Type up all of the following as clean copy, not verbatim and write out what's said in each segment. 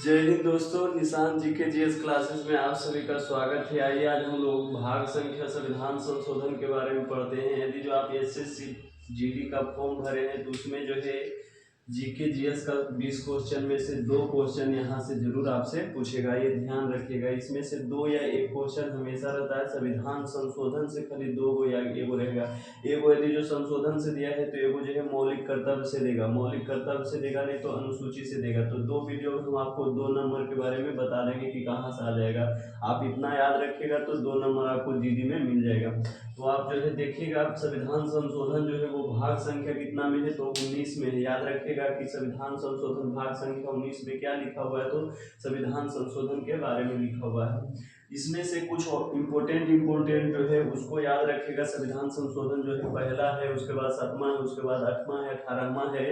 जय हिंद दोस्तों, निशान जी के जीएस क्लासेस में आप सभी का स्वागत है। आइए आज हम लोग भाग संख्या संविधान संशोधन के बारे में पढ़ते हैं। यदि जो आप एसएससी जीडी का फॉर्म भरे हैं तो उसमें जो है जीके जीएस का 20 क्वेश्चन में से 2 क्वेश्चन यहाँ से जरूर आपसे पूछेगा, ये ध्यान रखिएगा। इसमें से 2 या 1 क्वेश्चन हमेशा रहता है संविधान संशोधन से, खाली 2 को या 1 रहेगा। एगो यदि जो संशोधन से दिया है तो एगो जो है मौलिक कर्तव्य से देगा, मौलिक कर्तव्य से देगा, नहीं तो अनुसूची से देगा। तो 2 वीडियो में हम आपको 2 नंबर के बारे में बता देंगे कि कहाँ से आ जाएगा। आप इतना याद रखिएगा तो 2 नंबर आपको जीडी में मिल जाएगा। तो आप जो है देखिएगा, संविधान संशोधन जो है वो भाग संख्या कितना में है, तो 19 में है। याद रखिएगा कि संविधान संशोधन भाग संख्या 19 में क्या लिखा हुआ है, तो संविधान संशोधन के बारे में लिखा हुआ है। इसमें से कुछ इम्पोर्टेंट जो है उसको याद रखिएगा। संविधान संशोधन जो है पहला है, उसके बाद 7वां है, उसके बाद 8वां है, 18वां है,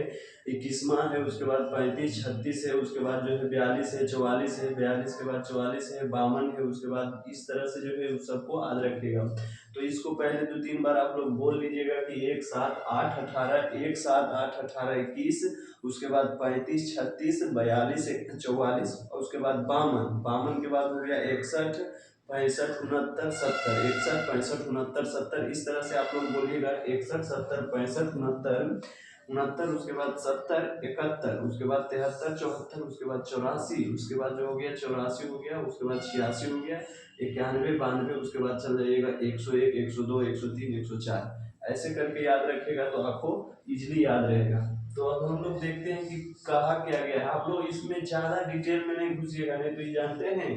21वां है, उसके बाद 35, 36 है, उसके बाद जो है 42 है, 44 है, 42 के बाद 44 है, 52 है, उसके बाद इस तरह से जो है उस सबको याद रखिएगा। तो इसको पहले 2-3 बार आप लोग बोल लीजिएगा कि 1, 7, 8, 18, 1, 7, 8, 18, 21, उसके बाद 35, 36, 42, 44, और उसके बाद 52 के बाद हो गया 61, 65, 69, 70, 61, 65, 69, 70। इस तरह से आप लोग बोलिएगा 61, 70, 65, 69, उसके बाद 70, 71, उसके बाद 73, 74, उसके बाद 84, उसके बाद जो हो गया 84 हो गया, उसके बाद 86 हो गया, 91, 92, उसके बाद चल जाइएगा 101, 102, 103, 104। ऐसे करके याद रखिएगा तो आपको इजीली याद रहेगा। तो अब हम लोग देखते हैं कि कहा क्या गया है। आप लोग इसमें ज्यादा डिटेल में नहीं घुसिएगा, नहीं तो ये जानते हैं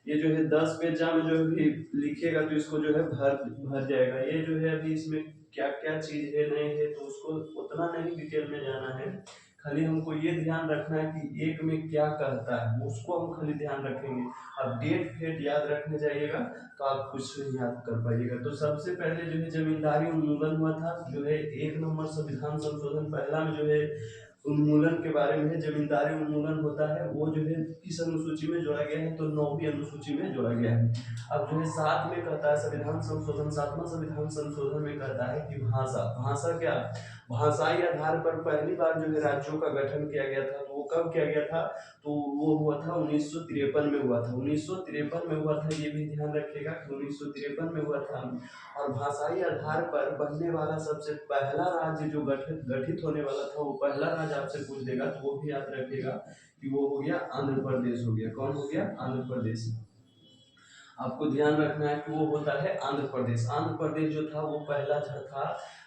ये जो है 10 पेज में जो भी लिखिएगा तो इसको जो है भर भर जाएगा। ये जो है अभी इसमें क्या क्या चीज है नहीं है तो उसको उतना नहीं डिटेल में जाना है। खाली हमको ये ध्यान रखना है कि एक में क्या कहता है, उसको हम खाली ध्यान रखेंगे। अब डेट फेट याद रखने जाइएगा तो आप कुछ नहीं याद कर पाइएगा। तो सबसे पहले जो है जमींदारी उन्मूलन हुआ था, जो है 1 नंबर संविधान संशोधन पहला में जो है उन्मूलन के बारे में है। जमींदारी उन्मूलन होता है वो जो है किस अनुसूची में जोड़ा गया है, तो 9वीं अनुसूची में जोड़ा गया है। अब जो है 7 में कहता है संविधान संशोधन, 7वां संविधान संशोधन में कहता है कि भाषा भाषा क्या भाषाई आधार पर पहली बार जो है राज्यों का गठन किया गया था। तो वो कब किया गया था, तो वो हुआ था 1953 में हुआ था। 1953 में हुआ था, ये भी ध्यान रखिएगा कि 1953 में हुआ था। और भाषाई आधार पर बनने वाला सबसे पहला राज्य जो गठित होने वाला था, वो पहला राज्य आपसे पूछ देगा तो वो भी याद रखिएगा कि वो हो गया आंध्र प्रदेश हो गया। कौन हो गया? आंध्र प्रदेश। आपको ध्यान रखना है कि वो होता है आंध्र प्रदेश। आंध्र प्रदेश जो था वो पहला था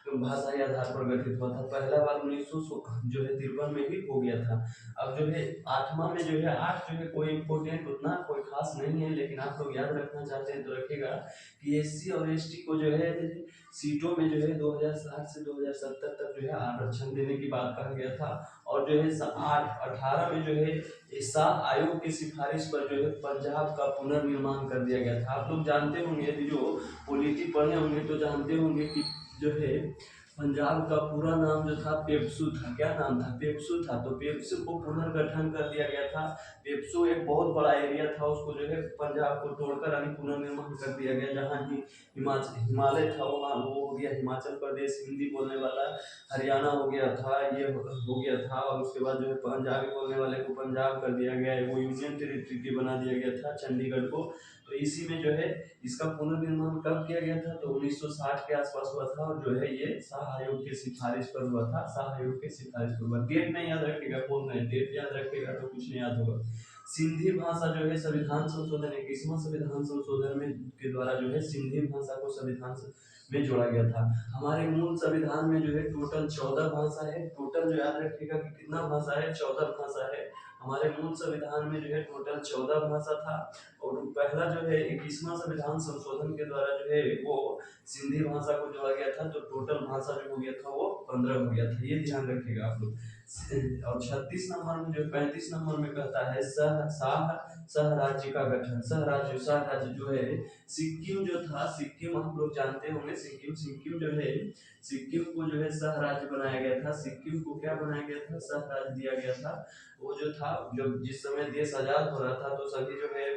भाषाई आधार पर गठित हुआ था, पहला बार 1953 में ही हो गया था। अब जो है 8वां में जो है 8 जो है कोई इम्पोर्टेंट उतना कोई खास नहीं है, लेकिन आप लोग याद रखना चाहते हैं तो रखिएगा कि एससी और एसटी को जो है सीटों में जो है 2060 से 2070 तक जो है आरक्षण देने की बात कहा गया था। और जो है 18 में जो है शाह आयोग की सिफारिश पर जो है पंजाब का पुनर्निर्माण कर दिया गया था। आप लोग जानते होंगे, यदि जो पॉलिटी पढ़े होंगे तो जानते होंगे कि जो है पंजाब का पूरा नाम जो था पेप्सू था। क्या नाम था? पेप्सू था। तो पेप्सू को पुनर्गठन कर दिया गया था। पेप्सू एक बहुत बड़ा एरिया था, उसको जो है पंजाब को तोड़कर यानी पुनर्निर्माण कर दिया गया। जहाँ ही हिमालय था वहाँ वो हो गया हिमाचल प्रदेश, हिंदी बोलने वाला हरियाणा हो गया था, ये हो गया था। और उसके बाद जो है पंजाबी बोलने वाले को पंजाब कर दिया गया है, वो यूनियन टेरिटरी बना दिया गया था चंडीगढ़ को। तो इसी में जो है इसका पुनर्निर्माण कब किया गया था, तो 1960 के आसपास हुआ था। और जो है ये शाह आयोग की सिफारिश पर हुआ था, शाह आयोग की सिफारिश पर हुआ। डेट नहीं याद रखेगा, बोल रहे हैं डेट याद रखेगा तो कुछ नहीं याद होगा। सिंधी भाषा जो है संविधान संशोधन 21वां संविधान संशोधन में के द्वारा जो है सिंधी भाषा को संविधान में जोड़ा गया था। हमारे मूल संविधान में जो है टोटल 14 भाषा है। टोटल जो याद रखिएगा कि कितना भाषा है, 14 भाषा है। हमारे मूल संविधान में जो है टोटल 14 भाषा था। और पहला जो है 21वां संविधान संशोधन के द्वारा जो है वो सिंधी भाषा को जोड़ा गया था। तो टोटल भाषा जो हो गया था वो 15 हो गया था, ये ध्यान रखिएगा आप लोग। और 36 नंबर में जो 35 नंबर में कहता है सह राज्य का गठन। सह राज्य जो है सिक्किम जो था, सिक्किम आप लोग जानते होंगे, सिक्किम जो है सिक्किम को जो है सह राज्य बनाया गया था। सिक्किम को क्या बनाया गया था? सह राज्य दिया गया था। वो जो था, जब जिस समय देश आजाद हो रहा था तो सभी जो है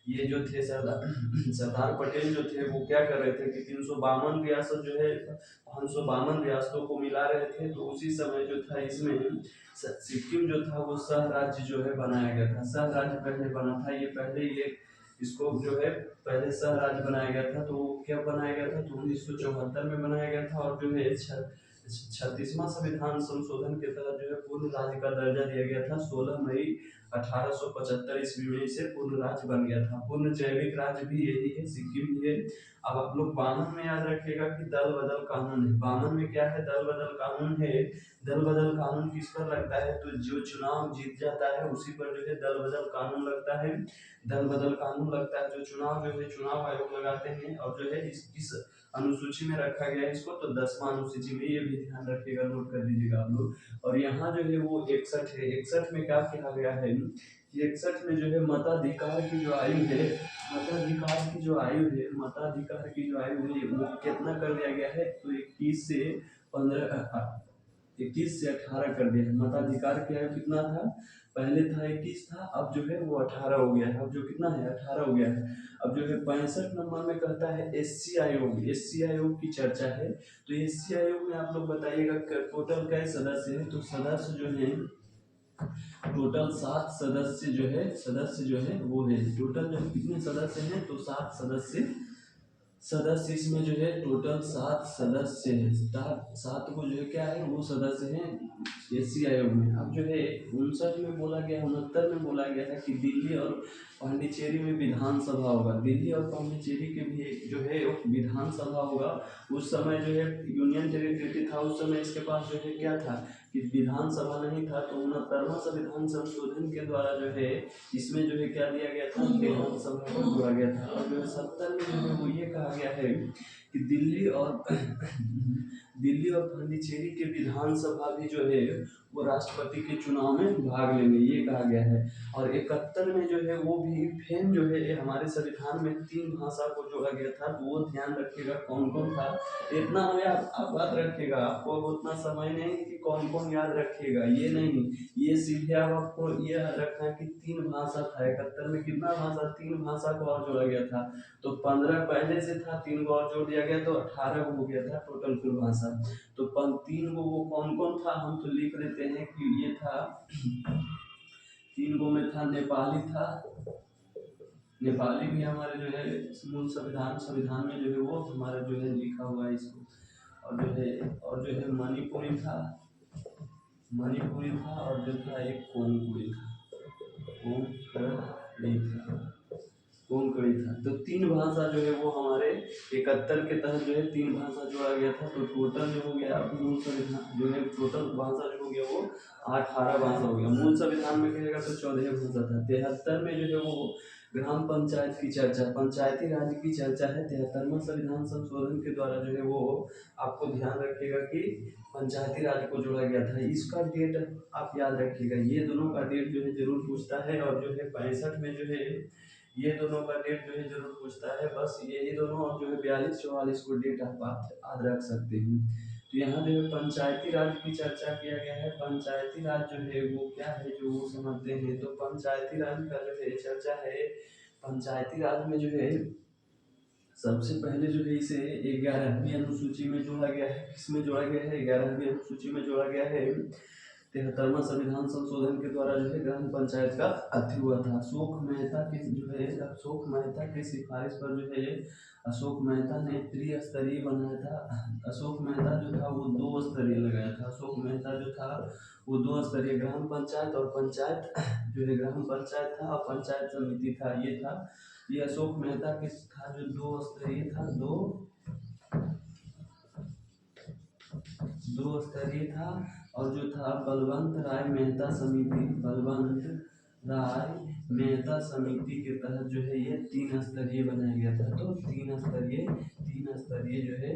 ये जो थे सरदार पटेल जो थे वो क्या कर रहे थे कि 352 रियासत जो है 552 रियासतों को मिला रहे थे। तो उसी समय जो था इसमें सिक्किम जो था वो सह राज्य जो है बनाया गया था। सह राज्य पहले बना था, ये पहले ये इसको जो है पहले सह राज्य बनाया गया था। तो क्या बनाया गया था, तो 1974 में बनाया गया था। और जो है 36वां संविधान संशोधन के तहत जो है पूर्ण राज्य का दर्जा दिया गया था। 16 मई 1875 ईस्वी में इसे पूर्ण राज्य बन गया था। पूर्ण जैविक राज्य भी यही है, सिक्किम ही है। अब आप लोग 52 में याद रखिएगा कि दल बदल कानून है। 52 में क्या है, दल बदल कानून है। दल बदल कानून किस पर लगता है, तो जो चुनाव जीत जाता है उसी पर जो है दल बदल कानून लगता है। दल बदल कानून लगता है, जो चुनाव जो है चुनाव आयोग लगाते हैं। और जो है इस अनुसूची में रखा गया है इसको, तो 10वां अनुसूची में, ये भी ध्यान रखिएगा, नोट कर लीजिएगा आप लोग। और यहाँ जो है वो 61 है। 61 में क्या किया गया है कि 61 में जो है मताधिकार की जो आयु है, मताधिकार की जो आयु है, मताधिकार की जो आयु है वो कितना कर दिया गया है, तो 21 से 18 कर दिया है। मताधिकार की आयु कितना था, पहले था 21 था, अब जो है वो 18 हो गया है। अब जो कितना है, 18 हो गया है। अब जो है 65 नंबर में कहता है एससी आयोग। एससी आयोग की चर्चा है। तो एससी आयोग में आप लोग बताइएगा टोटल कै सदस्य है, तो सदस्य जो है टोटल 7 सदस्य जो है वो है। टोटल जो है कितने सदस्य हैं, तो 7 सदस्य इसमें जो है टोटल 7 सदस्य है। 7 को जो है क्या है, वो सदस्य हैं एससी आयोग में। अब जो है 59 में बोला गया, 69 में बोला गया है कि दिल्ली और पांडिचेरी में विधानसभा होगा। दिल्ली और पांडिचेरी के भी एक जो है विधानसभा होगा। उस समय जो है यूनियन टेरिटरी था, उस समय इसके पास जो है क्या था कि विधानसभा नहीं था। तो 69वां संविधान संशोधन के द्वारा जो है इसमें जो है क्या दिया गया था, विधानसभा को जोड़ा गया था। और जो है 70 में जो है वो ये कहा गया है कि दिल्ली और पांडिचेरी के विधानसभा भी जो है वो राष्ट्रपति के चुनाव में भाग लेंगे, ये कहा गया है। और 71 में जो है वो भी फेन जो है हमारे संविधान में 3 भाषा को जोड़ा गया था। तो वो ध्यान रखिएगा कौन कौन था, इतना हमें आप बात रखिएगा। आपको अब उतना समय नहीं कि कौन कौन याद रखिएगा, ये नहीं, ये सीधे अब आपको ये याद रखना है कि 3 भाषा था। 71 में कितना भाषा, 3 भाषा को और जोड़ा गया था। तो 15 पहले से था, 3 को और जोड़ दिया गया तो 18 हो गया था टोटल कुल भाषा। तो 3 को वो कौन कौन था, हम तो लिख देते हैं कि ये था 3 को में था नेपाली था, नेपाली भी हमारे जो है मूल संविधान में जो है वो हमारा जो है लिखा हुआ है इसको। और जो है मणिपुरी था और जो था एक कोंकणी था। तो 3 भाषा जो है वो हमारे 71 के तहत जो है 3 भाषा जोड़ा गया था। तो टोटल जो हो गया मूल संविधान जो है टोटल भाषा जो हो गया वो 18 भाषा हो गया। मूल संविधान में कहेगा तो 14 भाषा था। 73 में जो है वो ग्राम पंचायत की चर्चा, पंचायती राज की चर्चा है। 73वां संविधान संशोधन के द्वारा जो है वो आपको ध्यान रखिएगा कि पंचायती राज को जोड़ा गया था। इसका डेट आप याद रखिएगा, ये दोनों का डेट जो है जरूर पूछता है। और जो है 65 में जो है ये दोनों का डेट जो है जरूर पूछता है। बस यही दोनों, और जो है 42-44 को डेट आप याद रख सकते हैं। तो यहाँ जो है पंचायती राज की चर्चा किया गया है। पंचायती राज जो है वो क्या है, जो वो समझते हैं। तो पंचायती राज का जो है चर्चा है। पंचायती राज में जो है सबसे पहले जो है इसे 11वीं अनुसूची में जोड़ा गया है। किसमें जोड़ा गया है, 11वीं अनुसूची में जोड़ा गया है। 73वां संविधान संशोधन के द्वारा जो है ग्राम पंचायत का अध्ययन हुआ था। अशोक मेहता की सिफारिश पर जो है अशोक मेहता ने त्रिस्तरीय बनाया था। अशोक मेहता जो था वो 2 स्तरीय लगाया था। अशोक मेहता जो था वो 2 स्तरीय, ग्राम पंचायत और पंचायत जो है ग्राम पंचायत था और पंचायत समिति था, ये अशोक मेहता के था जो 2 स्तरीय था, 2 स्तरीय था। और जो था बलवंत राय मेहता समिति के तहत जो है ये 3 स्तरीय बनाया गया था। तो 3 स्तरीय जो है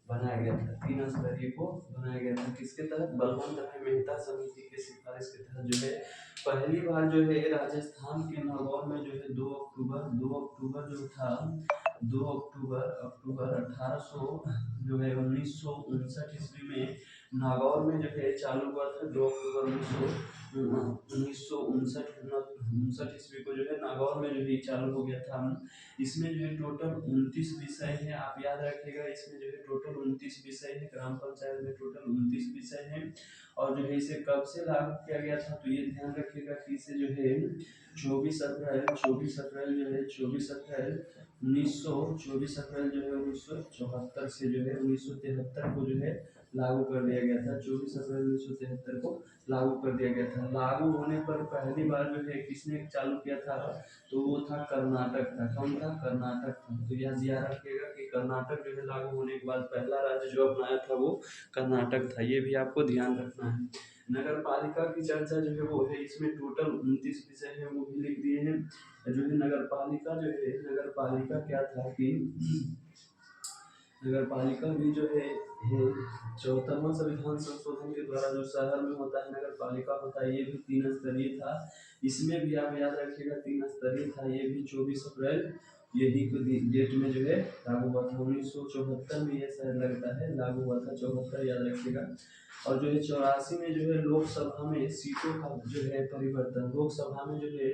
बनाया गया था। 3 स्तरीय को बनाया गया था किसके तहत, बलवंत राय मेहता समिति के सिफारिश के तहत जो है। पहली बार जो है राजस्थान के नागौर में जो है 2 अक्टूबर जो था 2 अक्टूबर 1959 ईस्वी में नागौर में जो है चालू हुआ था। 2 अक्टूबर 1959 1959 ईस्वी को जो है नागौर में जो है चालू हो गया था। इसमें जो है टोटल 29 विषय हैं, आप याद रखिएगा। इसमें जो है टोटल 29 विषय है, ग्राम पंचायत में टोटल 29 विषय हैं। और जो है इसे कब से लागू किया गया था, तो ये ध्यान रखिएगा कि इसे जो है 24 अप्रैल जो है 1974 से जो है 1973 को जो है लागू कर दिया गया था। 24 अप्रैल 1973 को लागू कर दिया गया था। लागू होने पर पहली बार जो है किसने चालू किया था, तो वो था कर्नाटक था। कौन था, कर्नाटक था। तो यह ध्यान रखिएगा कि कर्नाटक जो है लागू होने के बाद पहला राज्य जो अपनाया था वो कर्नाटक था। ये भी आपको ध्यान रखना है। नगर पालिका की चर्चा जो है वो है, इसमें टोटल 29 विषय है, वो भी लिख दिए हैं। जो है नगर पालिका जो है, नगर पालिका क्या था कि नगर पालिका भी जो है 74वां संविधान संशोधन के द्वारा जो शहर में होता है नगर पालिका होता है, ये भी 3 स्तरीय था। इसमें भी आप याद रखिएगा 3 स्तरीय था। ये भी 24 अप्रैल यही डेट में जो है लागू हुआ था। 1974 में ये शायद लगता है लागू हुआ था, 74 याद रखिएगा। और जो है 84 में जो है लोकसभा में सीटों का जो है परिवर्तन, लोकसभा में जो है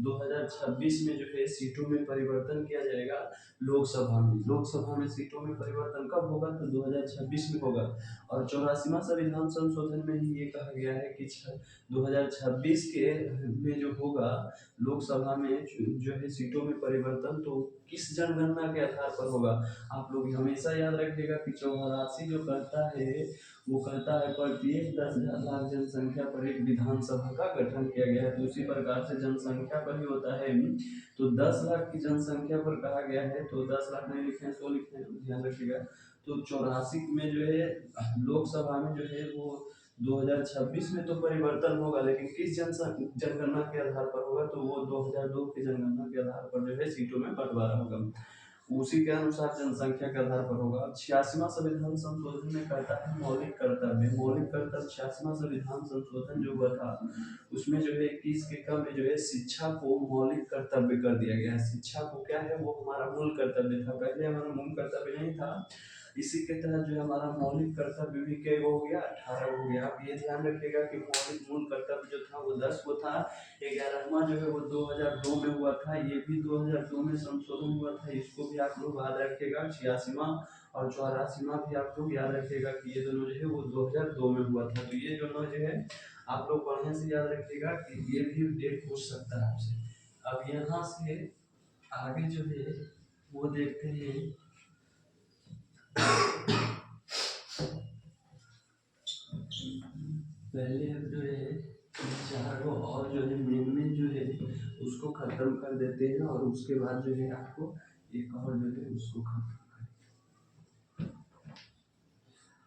2026 में जो है सीटों में परिवर्तन किया जाएगा। लोकसभा में सीटों में परिवर्तन कब होगा, तो 2026 में होगा। और 84वां संविधान संशोधन में ही ये कहा गया है कि 2026 के में जो होगा लोकसभा में जो है सीटों में परिवर्तन, तो किस जनगणना के आधार पर होगा। आप लोग हमेशा याद रखिएगा कि 84 जो करता है वो कहता है प्रत्येक 10,000 लाख जनसंख्या पर एक विधानसभा का गठन किया गया है। तो उसी प्रकार से जनसंख्या पर ही होता है। तो 10 लाख की जनसंख्या पर कहा गया है, तो 10 लाख नहीं लिखे 100 लिखे, ध्यान रखिएगा। तो 84 में जो है लोकसभा में जो है वो 2026 में तो परिवर्तन होगा, लेकिन किस जनगणना के आधार पर होगा, तो वो 2002 की जनगणना के आधार पर जो है सीटों में बंटवारा होगा। उसी के अनुसार जनसंख्या के आधार पर होगा। 86वां संविधान संशोधन में कहता है मौलिक कर्तव्य। 86वां संविधान संशोधन जो हुआ था उसमें जो है 21 के क्रम में जो है शिक्षा को मौलिक कर्तव्य कर दिया गया है। शिक्षा को क्या है, वो हमारा मूल कर्तव्य था। पहले हमारा मूल कर्तव्य नहीं था। इसी के तहत जो हमारा मौलिक कर्तव्य भी क्या हो गया, 18 हो गया। आप ये ध्यान रखिएगा कि मौलिक मूल कर्तव्य जो था वो 10 को था। 11वां जो है वो 2002 में हुआ था। ये भी 2002 में संशोधन हुआ था, इसको भी आप लोग याद रखिएगा। 86वां और 84वां भी आप लोग याद रखिएगा कि ये दोनों जो है वो 2002 में हुआ था। तो ये दोनों जो है आप लोग बढ़िया से याद रखिएगा कि ये भी डेट पूछ सकता है आपसे। अब यहाँ से आगे जो है वो देखते हैं। पहले हम जो है 4 और जो है मेन जो है उसको खत्म कर देते हैं, और उसके बाद जो है आपको एक और जो है उसको खत्म करें।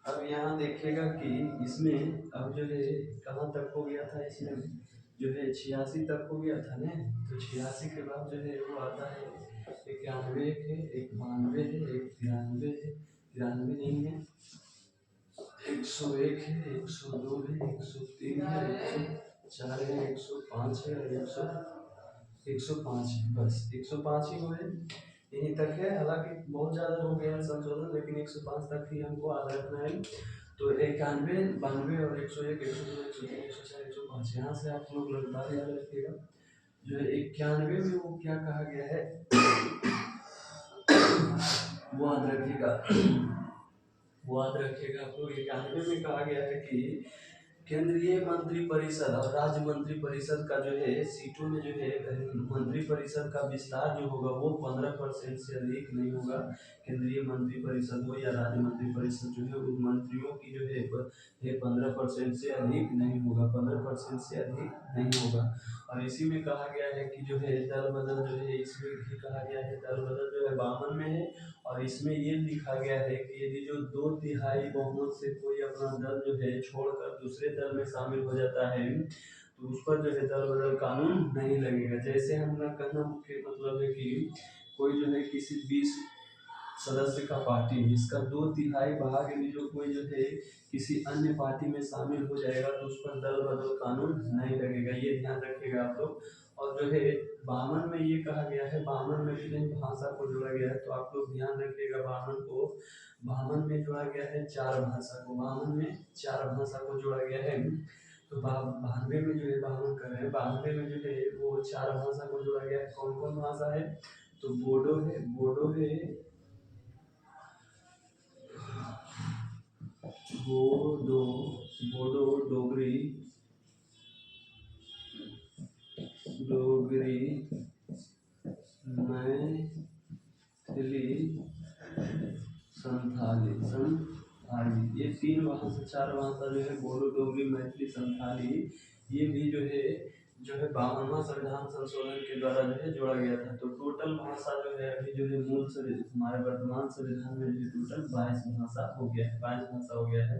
अब यहाँ देखिएगा कि इसमें अब जो है कहाँ तक हो गया था, इसमें जो है 86 तक हो गया था ना। तो 86 के बाद जो है वो आता है 91 है, एक 92 है, एक 93 है, 93 नहीं है, 101 है, 102 है, 103 है, 104 है, 105 है, 105 है। बस 105 ही हुए, यहीं तक है। हालांकि बहुत ज़्यादा हो गया है संशोधन, लेकिन 105 तक ही हमको याद रखना है। तो 91, 92 और 101, 102, 103, 104, 105 यहाँ से आप लोग लगातार याद रखिएगा। जो है 91 में वो क्या कहा गया है वो याद रखिएगा। वो याद रखिएगा आप लोग। 91 में कहा गया है कि केंद्रीय मंत्रिपरिषद और राज्य मंत्रिपरिषद का जो है सीटों में जो है मंत्रिपरिषद का विस्तार जो होगा वो 15% से अधिक नहीं होगा। केंद्रीय मंत्रिपरिषद हो या राज्य मंत्रिपरिषद जो है उन मंत्रियों की जो है 15% से अधिक नहीं होगा, 15% से अधिक नहीं होगा। और इसी में कहा गया है कि जो है दल बदल जो है, इसमें भी कहा गया है दल बदल जो है 52 में है। और इसमें ये लिखा गया है कि यदि जो 2/3 बहुमत से कोई अपना दल जो है छोड़कर दूसरे दल में शामिल हो जाता है तो उस पर जो है दल बदल कानून नहीं लगेगा। जैसे हमारा कहना मुख्य मतलब है कि कोई जो है किसी 20 सदस्य का पार्टी, इसका 2/3 भाग यदि जो कोई जो है किसी अन्य पार्टी में शामिल हो जाएगा तो उस पर दल बदल कानून नहीं लगेगा। ये ध्यान रखिएगा आप लोग। और जो है 52 में ये कहा गया है, 52 में भी भाषा को जोड़ा गया है, तो आप लोग ध्यान रखिएगा 52 में जोड़ा गया है 4 भाषा को। 52 में 4 भाषा को जोड़ा गया है। तो 92 में जो है 52 कर रहे हैं, 91 में जो है वो 4 भाषा को जोड़ा गया है। कौन कौन भाषा है? तो बोडो है, बोडो, डोगरी, मैथिली, संथाली, ये 3 भाषा 4 भाषा जो है बोडो, डोगरी, मैथिली, संथाली, ये भी जो है 52वां संविधान संशोधन के द्वारा जो है जोड़ा गया था। तो टोटल भाषा जो है अभी जो है मूल हमारे वर्तमान संविधान में जो टोटल 22 भाषा हो गया है, 22 भाषा हो गया है।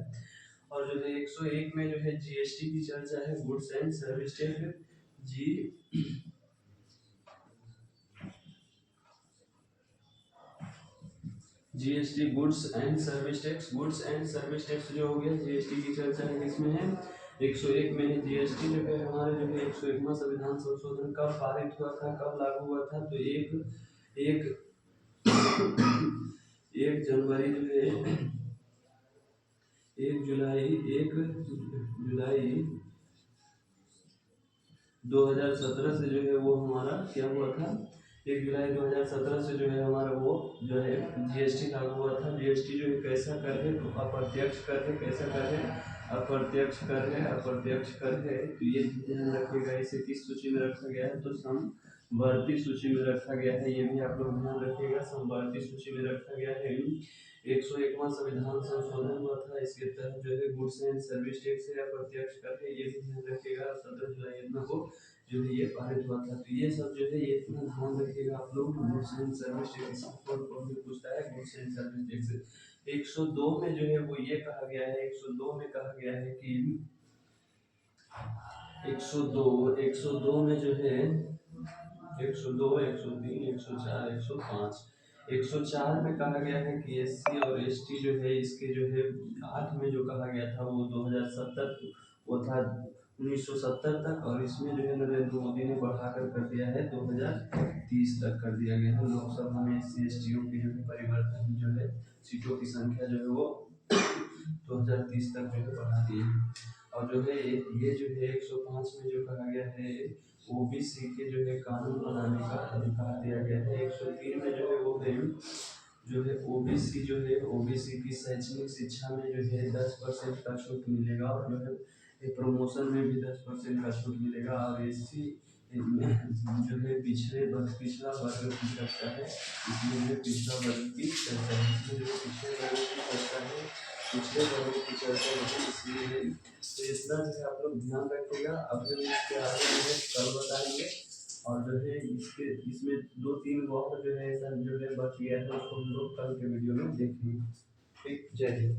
और जो है 101 में जो है जीएसटी की चर्चा है, goods and service tax, GST goods and service tax जो हो गया, जीएसटी की चर्चा है किसमें है? 101 में है। जीएसटी जो है हमारे जो है 101वां संविधान संशोधन कब पारित हुआ था, कब लागू हुआ था? तो एक 1 जनवरी जो है 1 जुलाई 2017 से जो है वो हमारा क्या हुआ था? 1 जुलाई 2017 से जो है हमारा वो जो है जीएसटी लागू हुआ था। जीएसटी जो है कैसा कर है? तो अप्रत्यक्ष कर है। कैसा कर है? अप्रत्यक्ष कर है। तो ये ध्यान रखिएगा, इसे किस सूची में रखा गया है? तो समवर्ती सूची में रखा गया है। ये भी आप लोग ध्यान रखिएगा, समवर्ती सूची में रखा गया है। 101वां संविधान संशोधन हुआ था, इसके तहत जो है गुड्स एंड सर्विस टैक्स है, अप्रत्यक्ष कर है, ये भी ध्यान रखिएगा। 17 जुलाई को जो है ये पारित हुआ था। तो ये सब जो है ये इतना ध्यान रखिएगा आप लोग। गुड्स एंड सर्विस टैक्स कौन भी पूछता है, गुड्स एंड सर्विस टैक्स 102 में जो है वो ये कहा गया है, 102 में कहा गया है कि 102 में जो है 102, 103, 104, 105, 104 में कहा गया है कि एससी और एसटी जो है इसके जो है 8 में जो कहा गया था वो 2070 वो था 1970 तक, और इसमें जो है नरेंद्र मोदी ने बढ़ाकर कर दिया है 2030 तक कर दिया गया है। लोकसभा में एससी एसटीओ की जो है परिवर्तन जो है सीटों की संख्या जो है वो 2030 तक जो है बढ़ा दी है। और जो है ये जो है 105 में जो कहा गया है ओबीसी के जो है कानून बनाने का अधिकार दिया गया है। 103 में जो है वो है जो है ओबीसी जो है ओबीसी की शैक्षणिक शिक्षा में जो है 10% का छूट मिलेगा, और जो है प्रमोशन में भी 10% का छूट मिलेगा। और एससी जो है पिछड़ा वर्ग की चर्चा है, इसमें जो है पिछड़ा वर्ग की चर्चा है, इसमें जो है पिछड़े वर्ग की चर्चा है, पिछड़े वर्ग की चर्चा है, इसलिए तो इतना जो है आप लोग ध्यान रखिएगा। अब जो इसके आगे जो है कल बताएंगे, और जो है इसमें 2-3 और जो है ऐसा जो है बच गया है उसको हम लोग कल के वीडियो में देखेंगे। ठीक, जय हिंद।